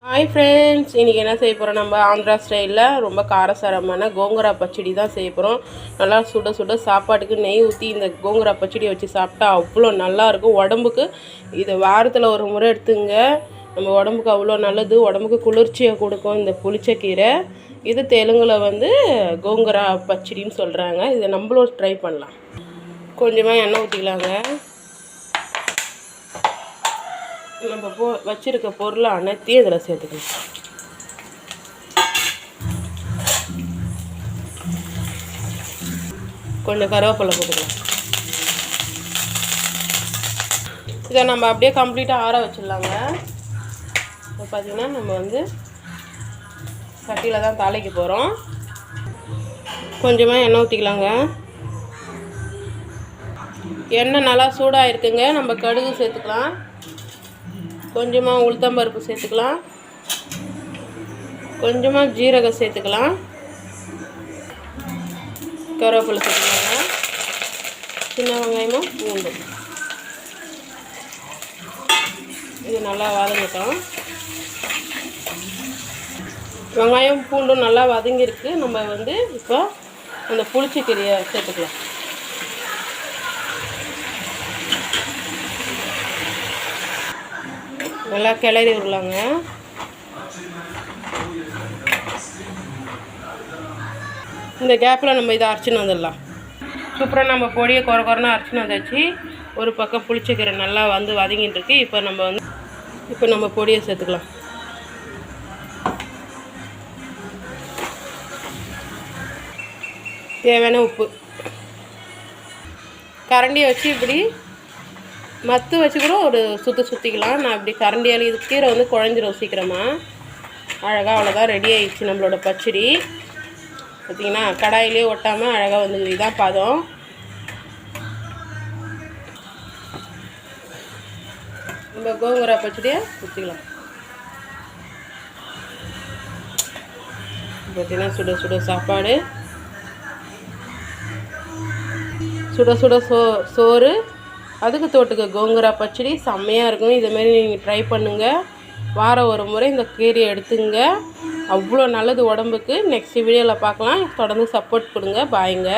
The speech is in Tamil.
ஹாய் ஃப்ரெண்ட்ஸ், இன்றைக்கி என்ன செய்ய போகிறோம்? நம்ம ஆந்திரா ஸ்டைலில் ரொம்ப காரசாரமான கோங்குரா பச்சடி தான் செய்ய போகிறோம். நல்லா சுட சுட சாப்பாட்டுக்கு நெய் ஊற்றி இந்த கோங்குரா பச்சடியை வச்சு சாப்பிட்டா அவ்வளோ நல்லாயிருக்கும். உடம்புக்கு இதை வாரத்தில் ஒரு முறை எடுத்துங்க. நம்ம உடம்புக்கு அவ்வளோ நல்லது, உடம்புக்கு குளிர்ச்சியை கொடுக்கும் இந்த புளிச்சக்கீரை. இது தெலுங்கில் கோங்குரா பச்சடின்னு சொல்கிறாங்க. இதை நம்மளும் ட்ரை பண்ணலாம். கொஞ்சமாக எண்ணெய் ஊற்றிக்கலாங்க. நம்ம வச்சுருக்க பொருளை அனைத்தையும் இதில் சேர்த்துக்கலாம். கொஞ்சம் கருவேப்பிலை போட்டுக்கலாம். இதை நம்ம அப்படியே கம்ப்ளீட்டாக ஆற வச்சிடலாங்க. இப்போ பார்த்திங்கன்னா நம்ம சட்டியில் தான் தாளிக்க போகிறோம். கொஞ்சமாக எண்ணெய் ஊற்றிக்கலாங்க. எண்ணெய் நல்லா சூடாக இருக்குங்க. நம்ம கடுகு சேர்த்துக்கலாம். கொஞ்சமாக உளுத்தம்பருப்பு சேர்த்துக்கலாம். கொஞ்சமாக ஜீரகம் சேர்த்துக்கலாம். கருவேப்பிலை சேர்த்துக்கலாங்க. சின்ன வெங்காயமும் பூண்டு இது நல்லா வதங்கட்டும். வெங்காயம் பூண்டும் நல்லா வதங்கிருக்கு. நம்ம இப்போ அந்த புளிச்சக்கீரையை சேர்த்துக்கலாம். நல்லா கிளறி விடலாங்க. இந்த கேப்பில் நம்ம இதை அரைச்சின்னு வந்துடலாம். சூப்பராக நம்ம பொடியை குறைன்னு அரைச்சின்னு வந்தாச்சு. ஒரு பக்கம் புளிச்சக்கீரை நல்லா வதங்கிட்டு இருக்கு. இப்போ நம்ம பொடியை சேர்த்துக்கலாம். தேவையான உப்பு. கரண்டியை வச்சு இப்படி மத்து வச்சு கூட ஒரு சுற்றிக்கலாம். நான் இப்படி கரண்டியால் இது கீரை குழஞ்சிரும் சீக்கிரமாக. அழகாக அவ்வளோதான் ரெடி ஆகிடுச்சு நம்மளோட பச்சடி. பார்த்திங்கன்னா கடாயிலே ஒட்டாமல் அழகாக வந்துக்குது. இதுதான் பதம். நம்ம கோங்குரா பச்சடியை ஊற்றிக்கலாம். பார்த்திங்கன்னா சுட சுட சாப்பாடு, சுட சுட சோறு, அதுக்கு தோட்டுக்கு கோங்குரா பச்சடி செம்மையாக இருக்கும். இதேமாரி நீங்கள் ட்ரை பண்ணுங்கள். வாரம் ஒரு முறை இந்த கீரையை எடுத்துங்க. அவ்வளோ நல்லது உடம்புக்கு. நெக்ஸ்ட் வீடியோவில் பார்க்கலாம். தொடர்ந்து சப்போர்ட் கொடுங்க. பாய்ங்க.